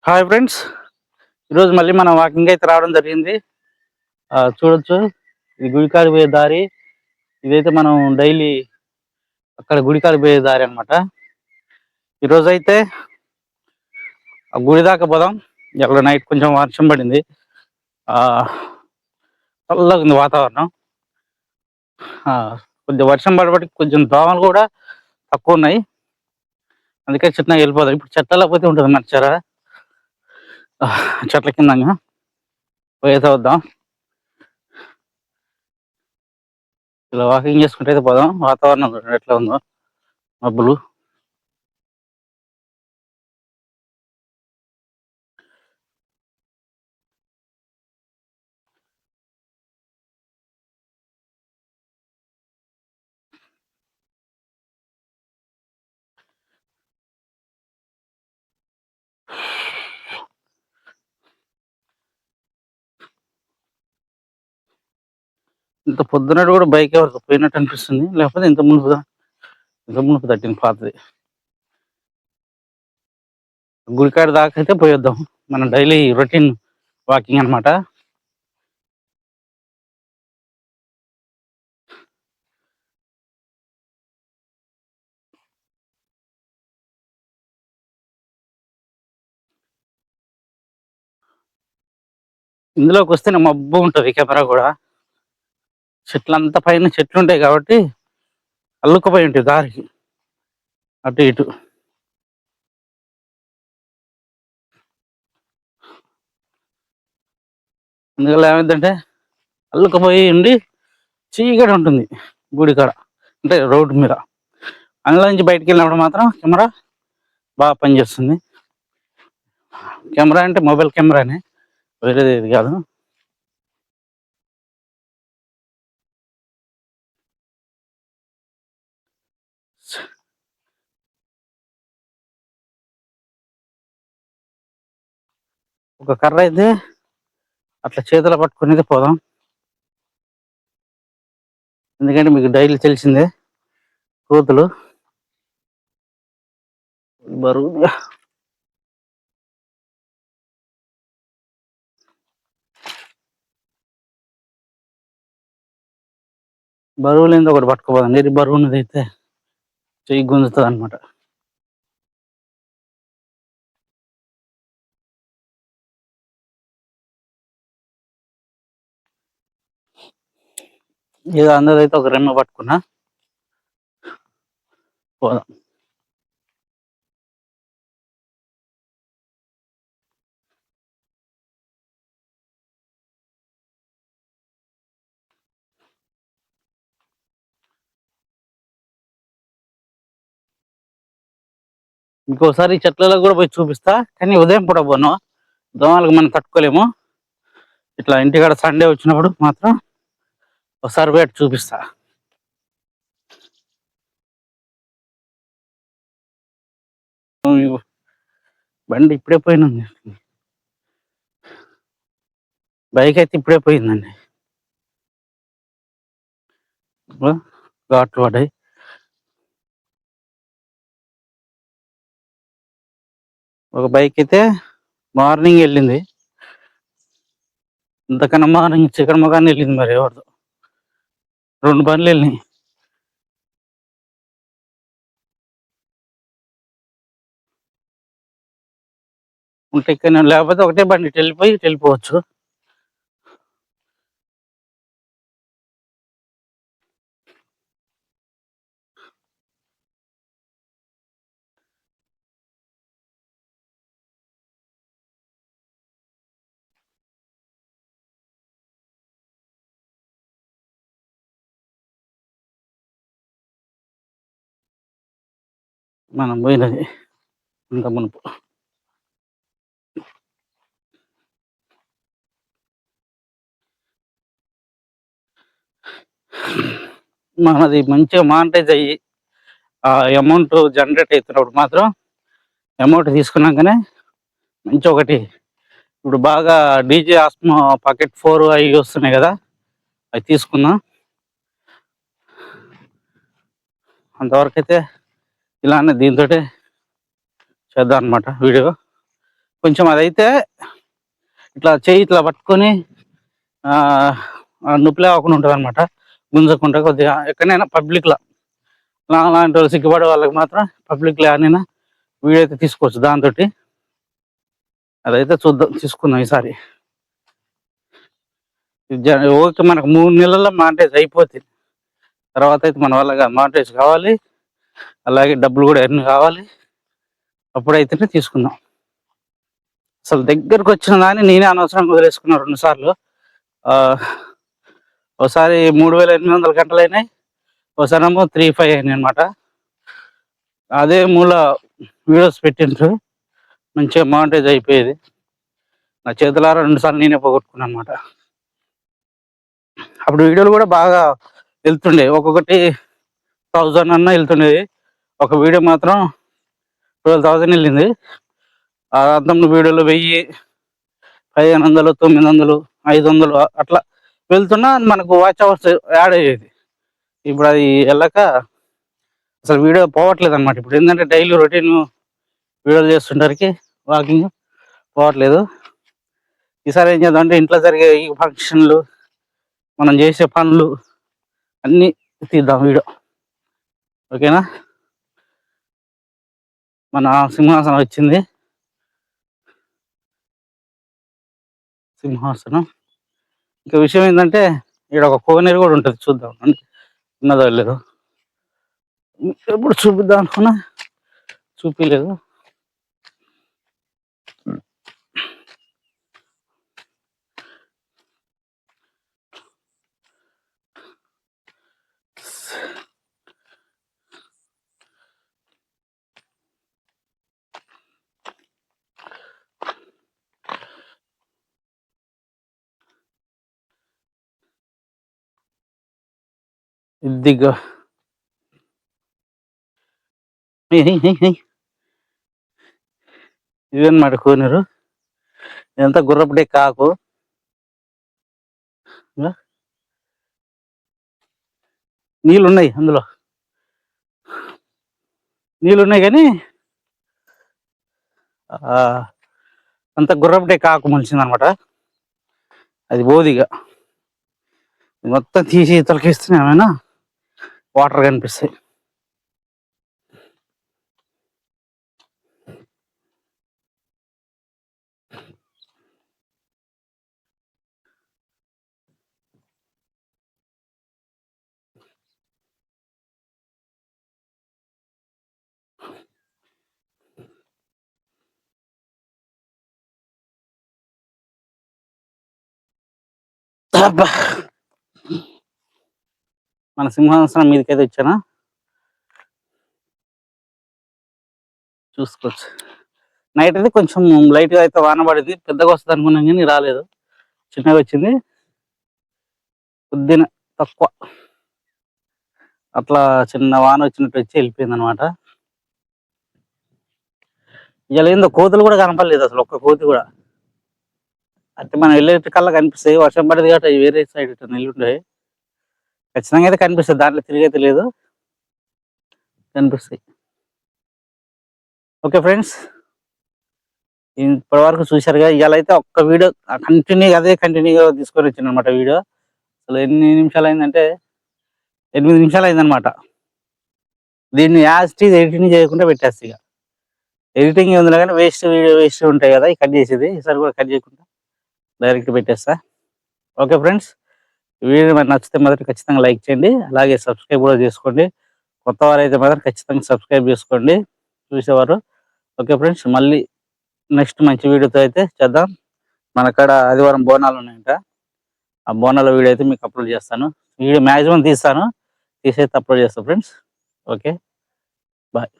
Hi friends, ఈరోజు మళ్ళీ మనం వాకింగ్ అయితే రావడం జరిగింది. చూడొచ్చు, ఇది గుడికాడికి పోయే దారి. ఇదైతే మనం డైలీ అక్కడ గుడికాడికి పోయే దారి అనమాట. ఈరోజు అయితే ఆ గుడి దాకా పోదాం. ఎక్కడ నైట్ కొంచెం వర్షం పడింది, చల్లగా ఉంది వాతావరణం. కొంచెం వర్షం పడబట్టి కొంచెం దోమలు కూడా తక్కువ ఉన్నాయి, అందుకే చిన్నగా వెళ్ళిపోదాం. ఇప్పుడు చెట్లలో పోతే ఉంటుంది మంచిగా, చెట్ల కింద పోయేసి వద్దాం. ఇలా వాకింగ్ చేసుకుంటే అయితే పోదాం. వాతావరణం ఎట్లా ఉందో, మబ్బులు. ఇంత పొద్దున కూడా బైక్ ఎవరికి పోయినట్టు అనిపిస్తుంది, లేకపోతే ఇంత మునుపు తట్టింది పాతది. గుడికాడ దాకా అయితే పోయొద్దాం. మన డైలీ రొటీన్ వాకింగ్ అనమాట. ఇందులోకి వస్తే మబ్బు ఉంటుంది, కెమెరా కూడా. చెట్లంతా పైన చెట్లు ఉంటాయి కాబట్టి అల్లుకుపోయి ఉంటాయి దారికి అటు ఇటు. అందువల్ల ఏమైందంటే అల్లుకుపోయి ఉండి చీకటి ఉంటుంది గుడి కాడ, అంటే రోడ్డు మీద. అందులో నుంచి బయటికి వెళ్ళినప్పుడు మాత్రం కెమెరా బాగా పనిచేస్తుంది. కెమెరా అంటే మొబైల్ కెమెరానే, వేరేది ఏది కాదు. ఒక కర్ర అయితే అట్లా చేతిలో పట్టుకునేది పోదాం, ఎందుకంటే మీకు డైలీ తెలిసిందే కోతులు బరువు. బరువు లేనిది ఒకటి పట్టుకోపోదాం, ఏది బరువు ఉన్నది అయితే చెయ్యి గుంజుతుంది అనమాట. ఏదో అందరైతే ఒక రెమ్మ పట్టుకున్నా పోదాం. ఇంకోసారి చెట్లలో కూడా పోయి చూపిస్తా, కానీ ఉదయం పూట పోను, దోమలకు మనం తట్టుకోలేము. ఇట్లా ఇంటికాడ సండే వచ్చినప్పుడు మాత్రం ఒకసారి పోయి చూపిస్తా. బండి ఇప్పుడే పోయినండి, బైక్ అయితే ఇప్పుడే పోయిందండి. ఘాట్లు పడ్డాయి. ఒక బైక్ అయితే మార్నింగ్ వెళ్ళింది, ఇంతకన్నా మార్నింగ్ చికెన్ మొగాన్ని వెళ్ళింది. మరి ఎవరితో 2 బండ్లు వెళ్ళినాయి. ఉంటే ఇక్కడ, లేకపోతే ఒకటే బండి వెళ్ళిపోవచ్చు. మనం పోయినది ఇంత మునుపు. మనది మంచిగా మానిటైజ్ అయ్యి ఆ అమౌంట్ జనరేట్ అవుతున్నప్పుడు మాత్రం అమౌంట్ తీసుకున్నాకనే మంచి ఒకటి, ఇప్పుడు బాగా డీజే ఆస్మో పాకెట్ 4 అవి వస్తున్నాయి కదా, అవి తీసుకున్నా. అంతవరకు అయితే ఇలానే దీంతో చేద్దాం అనమాట వీడియో. కొంచెం అదైతే ఇట్లా చేయి ఇట్లా పట్టుకొని నొప్పిలే అవ్వకుండా ఉంటుంది అనమాట. గుంజకుండా కొద్దిగా ఎక్కడైనా పబ్లిక్లో లాంటి వాళ్ళు సిగ్గుపడే వాళ్ళకి మాత్రం పబ్లిక్లో ఏమైనా వీడియో అయితే తీసుకోవచ్చు దాంతో. అదైతే చూద్దాం, తీసుకుందాం ఈసారి. ఓకే, మనకు 3 నెలల్లో మానిటైజ్ అయిపోతుంది. తర్వాత అయితే మన వల్ల మానిటైజ్ కావాలి, అలాగే డబ్బులు కూడా ఎర్న్ కావాలి. అప్పుడైతేనే తీసుకుందాం. అసలు దగ్గరకు వచ్చిన దాన్ని నేనే అనవసరంగా వదిలేసుకున్నా 2 సార్లు. ఒకసారి 3800 గంటలు అయినాయి, ఒకసారేమో 35 అయినాయి అనమాట. అదే మూల వీడియోస్ పెట్టిండ్రు, మంచిగా మానిటైజ్ అయిపోయేది. నా చేతులారా 2 సార్లు నేనే పోగొట్టుకున్నాను అనమాట. అప్పుడు వీడియోలు కూడా బాగా వెళ్తుండే, ఒక్కొక్కటి 1000 అన్నా వెళ్తుండేది. ఒక వీడియో మాత్రం 12,000 వెళ్ళింది. ఆ అర్థంలో వీడియోలు 1000, 1500, 900, 500 అట్లా వెళ్తున్నా మనకు వాచ్ అవర్స్ యాడ్ అయ్యేది. ఇప్పుడు అది వెళ్ళక అసలు వీడియో పోవట్లేదు అనమాట. ఇప్పుడు ఏంటంటే డైలీ రొటీన్ వీడియోలు చేస్తుంటారికి వాకింగ్ పోవట్లేదు. ఈసారి ఏం చేద్దాం అంటే ఇంట్లో జరిగే ఈ ఫంక్షన్లు, మనం చేసే పనులు అన్నీ తీద్దాం వీడియో. ఓకేనా? మన సింహాసనం వచ్చింది, సింహాసనం. ఇంకా విషయం ఏంటంటే ఇక్కడ ఒక కోనేరు కూడా ఉంటుంది, చూద్దాం ఉన్నదో లేదు. ఎప్పుడు చూపిద్దాం అనుకున్నా చూపించలేదు. ఇదిగా ఇదన్నమాట కోనేరు. ఇదంతా గుర్రపుడే కాకు. నీళ్ళున్నాయి, అందులో నీళ్ళున్నాయి కానీ అంత గుర్రపుడే కాకు మలిచిందనమాట. అది బోదిగా మొత్తం తీసి తొలగిస్తే ఏమైనా వాటర్ కనిపిస్తాయి. మన సింహాసనం మీదకైతే వచ్చానా, చూసుకోవచ్చు. నైట్ అయితే కొంచెం లైట్గా అయితే వాన పడింది, పెద్దగా వస్తుంది అనుకున్నాం కానీ రాలేదు, చిన్నగా వచ్చింది, కొద్దిగా తక్కువ. అట్లా చిన్న వాన వచ్చినట్టు వచ్చి వెళ్ళిపోయింది అనమాట. ఇలా ఏందో కోతులు కూడా కనపడలేదు అసలు, ఒక్క కోతి కూడా. అంటే మనం వెళ్ళేటి కల్లా కనిపిస్తాయి, వర్షం పడేది కాబట్టి వేరే సైడ్ నెల్లుండే ఖచ్చితంగా అయితే కనిపిస్తుంది, దాంట్లో తిరిగైతే లేదు, కనిపిస్తాయి. ఓకే ఫ్రెండ్స్, ఇప్పటి వరకు చూశారుగా. ఇవాళ అయితే ఒక్క వీడియో కంటిన్యూగా తీసుకొని వచ్చింది అనమాట వీడియో. అసలు ఎన్ని నిమిషాలు అయిందంటే 8 నిమిషాలు అయిందనమాట. దీన్ని ఎడిటింగ్ చేయకుండా పెట్టేస్తా. ఇక ఎడిటింగ్ ఏముందిలే కానీ వేస్ట్ ఉంటాయి కదా, కట్ చేసేది. ఈసారి కూడా కట్ చేయకుండా డైరెక్ట్ పెట్టేస్తా. ఓకే ఫ్రెండ్స్, వీడియో మరి నచ్చితే మాత్రం ఖచ్చితంగా లైక్ చేయండి, అలాగే సబ్స్క్రైబ్ కూడా చేసుకోండి. కొత్త వారు అయితే మాత్రం ఖచ్చితంగా సబ్స్క్రైబ్ చేసుకోండి చూసేవారు. ఓకే ఫ్రెండ్స్, మళ్ళీ నెక్స్ట్ మంచి వీడియోతో అయితే చేద్దాం. మన కాడ ఆదివారం బోనాలు ఉన్నాయంట, ఆ బోనాల వీడియో అయితే మీకు అప్లోడ్ చేస్తాను. వీడియో మ్యాక్సిమం తీస్తాను, తీసైతే అప్లోడ్ చేస్తాను ఫ్రెండ్స్. Okay, bye.